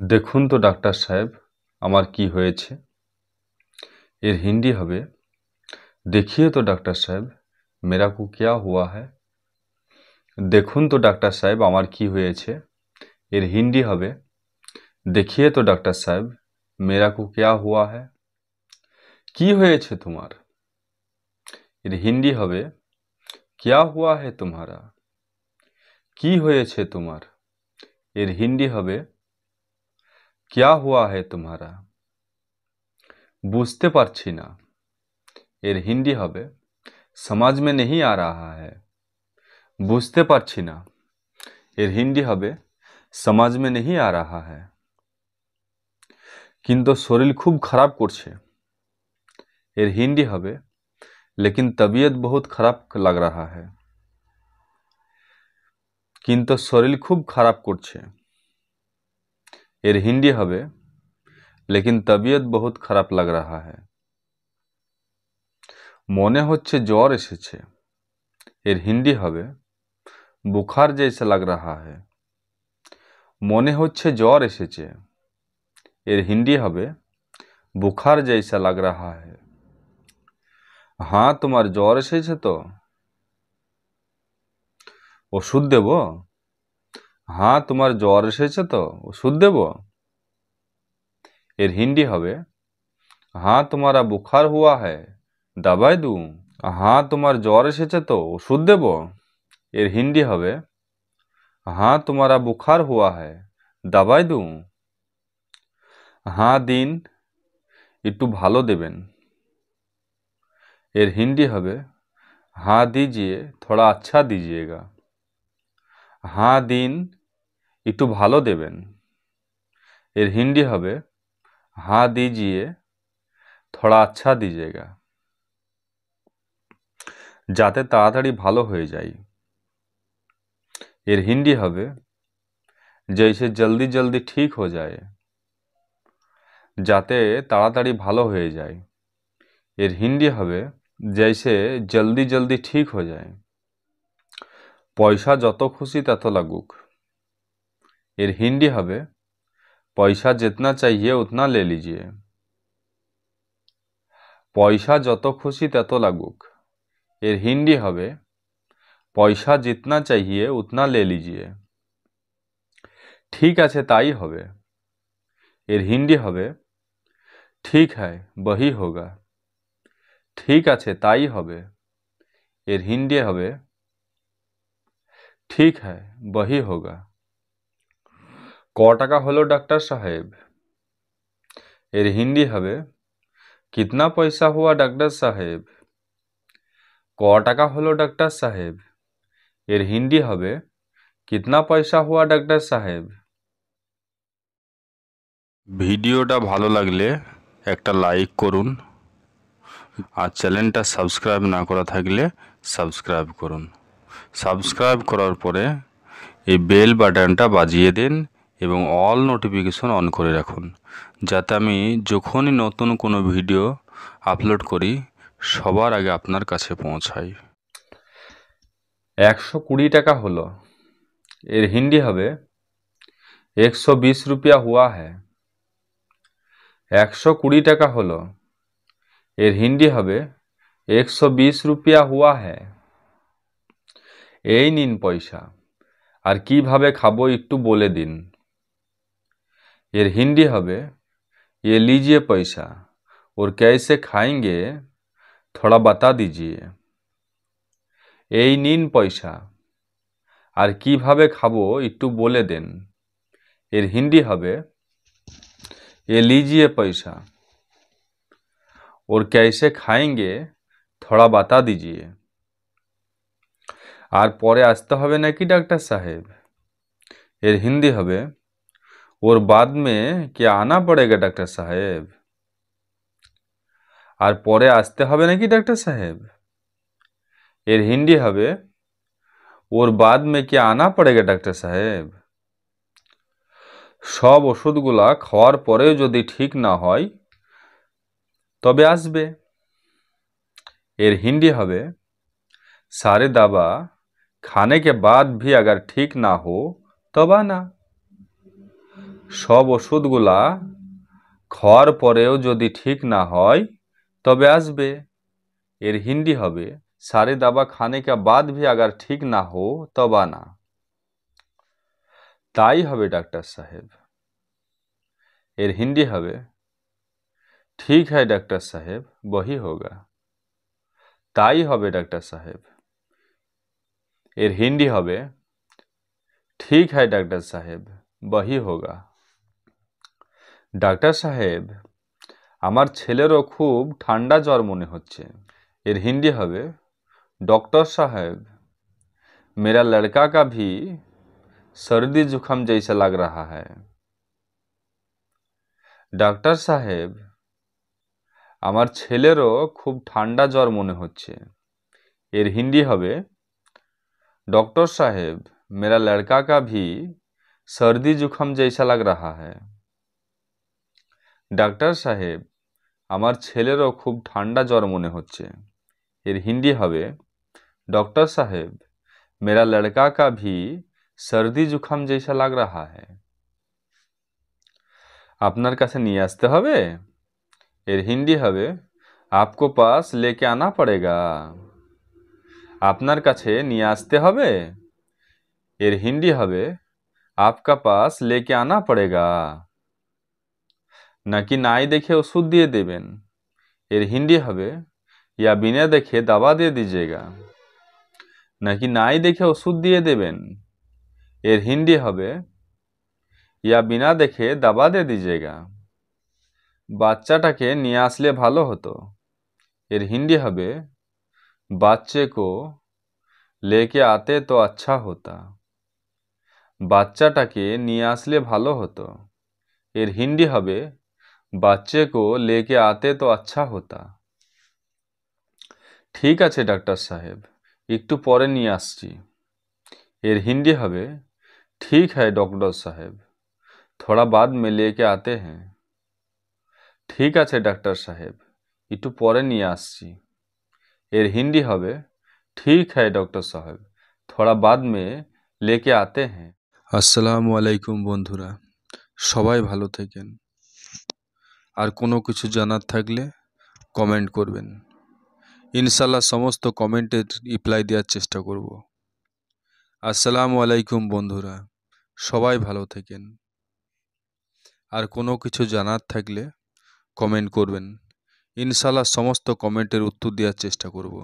দেখুন তো ডাক্তার সাহেব, আমার কি হয়েছে। এর হিন্দি হবে, देखिए तो डॉक्टर साहब मेरा को क्या हुआ है। দেখুন তো ডাক্তার সাহেব আমার কি হয়েছে। এর হিন্দি হবে, देखिए तो डॉक्टर साहब मेरा को क्या हुआ है। কি হয়েছে তোমার। এর হিন্দি হবে, क्या हुआ है तुम्हारा। কি হয়েছে তোমার। এর হিন্দি হবে, क्या हुआ है तुम्हारा। বুঝতে পারছি না। এর হিন্দি হবে, समझ में नहीं आ रहा है। বুঝতে পারছি না। এর হিন্দি হবে, समझ में नहीं आ रहा है। কিন্তু শরীর খুব খারাপ করছে। এর হিন্দি হবে, लेकिन तबीयत बहुत खराब लग रहा है। কিন্তু শরীর খুব খারাপ করছে। এর হিন্দি হবে, लेकिन तबीयत बहुत खराब लग रहा है। মনে হচ্ছে জ্বর এসেছে। এর হিন্দি হবে, बुखार जैसा लग रहा है। মনে হচ্ছে জ্বর এসেছে। এর হিন্দি হবে, बुखार जैसा लग रहा है। हाँ তোমার জ্বর এসেছে তো। ওষুধ দেব। हाँ তোমার জ্বর এসেছে তো, ওষুধ দেব। এর হিন্দি হবে, हाँ तुम्हारा बुखार हुआ है, दवाई दूं। हाँ তোমার জ্বর এসেছে তো, ওষুধ দেব। এর হিন্দি হবে, हाँ तुम्हारा बुखार हुआ है, दवाई दूं। हाँ দিন, একটু ভালো দেবেন। এর হিন্দি হবে, हाँ दीजिए थोड़ा अच्छा दीजिएगा। हाँ দিন, একটু ভালো দেবেন। এর হিন্দি হবে, हाँ दीजिए थोड़ा अच्छा दीजिएगा। যাতে তাড়াতাড়ি ভালো হয়ে যায়। এর হিন্দি হবে, जैसे जल्दी जल्दी ठीक हो जाए। যাতে তাড়াতাড়ি ভালো হয়ে যায়। এর হিন্দি হবে, जैसे जल्दी जल्दी ठीक हो जाए। পয়সা যত খুশি তত লাগুক। এর হিন্দি হবে, पैसा जितना चाहिए उतना ले लीजिए। পয়সা যত খুশি তত লাগুক। এর হিন্দি হবে, पैसा जितना चाहिए उतना ले लीजिए। ঠিক আছে তাই হবে। এর হিন্দি হবে, ठीक है वही होगा। ঠিক আছে তাই হবে। এর হিন্দি হবে, ठीक है वही होगा। ক টাকা হলো ডাক্তার সাহেব। এর হিন্দি হবে, कितना पैसा हुआ डॉक्टर साहेब। ক টাকা হলো ডাক্তার সাহেব। এর হিন্দি হবে, कितना पैसा हुआ डॉक्टर साहेब। ভিডিওটা ভালো লাগলে একটা লাইক করুন, আর চ্যানেলটা সাবস্ক্রাইব না করা থাকলে সাবস্ক্রাইব করুন। সাবস্ক্রাইব করার পরে এই বেল বাটনটা বাজিয়ে দিন এবং অল নোটিফিকেশন অন করে রাখুন, যাতে আমি যখনই নতুন কোনো ভিডিও আপলোড করি সবার আগে আপনার কাছে পৌঁছায়। 120 টাকা হলো। এর হিন্দি হবে, 120 रुपया हुआ है। 120 টাকা হলো। এর হিন্দি হবে, 120 रुपया हुआ है। এই নিন পয়সা, আর কিভাবে খাবো একটু বলে দিন। এর হিন্দি হবে, ये लीजिए पैसा और कैसे खाएंगे थोड़ा बता दीजिए। এই নিন পয়সা, আর কিভাবে খাবো একটু বলে দেন। এর হিন্দি হবে, ये लीजिए पैसा और कैसे खाएंगे थोड़ा बता दीजिए। আর পরে আসতে হবে নাকি ডাক্তার সাহেব। এর হিন্দি হবে, और बाद में क्या आना पड़ेगा डॉक्टर साहेब। আর পরে আসতে হবে নাকি ডাক্তার সাহেব। এর হিন্দি হবে, और बाद में क्या आना पड़ेगा डॉक्टर साहेब। সব ওষুধগুলা খাওয়ার পরেও যদি ঠিক না হয় তবে আসবে। এর হিন্দি হবে, सारे दवा खाने के बाद भी अगर ठीक ना हो तब आना। সব ওষুধগুলা খাওয়ার পরেও যদি ঠিক না হয় তবে আসবে। এর হিন্দি হবে सारे दवा खाने के बाद भी अगर ठीक ना हो तब आना। তাই হবে ডাক্তার সাহেব। এর হিন্দি হবে ठीक है डॉक्टर साहेब वही होगा। তাই হবে ডাক্তার সাহেব। এর হিন্দি হবে ठीक है डॉक्टर साहेब वही होगा। ডাক্তার সাহেব আমার ছেলেরও খুব ঠান্ডা জ্বর মনে হচ্ছে। এর হিন্দি হবে डॉक्टर साहब मेरा लड़का का भी सर्दी जुकाम जैसा लग रहा है। ডাক্তার সাহেব আমার ছেলেরও খুব ঠান্ডা জ্বর মনে হচ্ছে। এর হিন্দি হবে डॉक्टर साहब मेरा लड़का का भी सर्दी जुकाम जैसा लग रहा है। ডাক্তার সাহেব আমার ছেলেরও খুব ঠান্ডা জ্বর মনে হচ্ছে। এর হিন্দি হবে डॉक्टर साहब मेरा लड़का का भी सर्दी जुकाम जैसा लग रहा है। আপনার কাছে নিয়ে আসতে হবে। এর হিন্দি হবে आपको पास लेके आना पड़ेगा। আপনার কাছে নিয়ে আসতে হবে। এর হিন্দি হবে आपका पास लेके आना पड़ेगा। নাকি নাই দেখে ওষুধ দিয়ে দেবেন। এর হিন্দি হবে या बिना देखे दवा दे दीजिएगा। নাকি নাই দেখে ওষুধ দিয়ে দেবেন। এর হিন্দি হবে या बिना देखे दवा दे दीजिएगा। বাচ্চাটাকে নিয়ে আসলে ভালো হতো। এর হিন্দি হবে बच्चे को लेके आते तो अच्छा होता। বাচ্চাটাকে নিয়ে আসলে ভালো হতো। এর হিন্দি হবে बच्चे को लेके आते तो अच्छा होता। ঠিক আছে ডাক্তার সাহেব একটু পরে নিয়ে আসছি। এর হিন্দি হবে ठीक है डॉक्टर साहब थोड़ा बाद में लेके आते हैं। ঠিক আছে ডাক্তার সাহেব একটু পরে নিয়ে আসছি। এর হিন্দি হবে ठीक है डॉक्टर साहब थोड़ा बाद में लेके आते हैं। আসসালামু আলাইকুম বন্ধুরা, সবাই ভালো থাকেন। আর কোনো কিছু জানার থাকলে কমেন্ট করবেন, ইনশাল্লাহ সমস্ত কমেন্টের রিপ্লাই দেওয়ার চেষ্টা করব। আসসালামু আলাইকুম বন্ধুরা, সবাই ভালো থাকেন। আর কোনো কিছু জানার থাকলে কমেন্ট করবেন, ইনশাল্লাহ সমস্ত কমেন্টের উত্তর দেওয়ার চেষ্টা করব।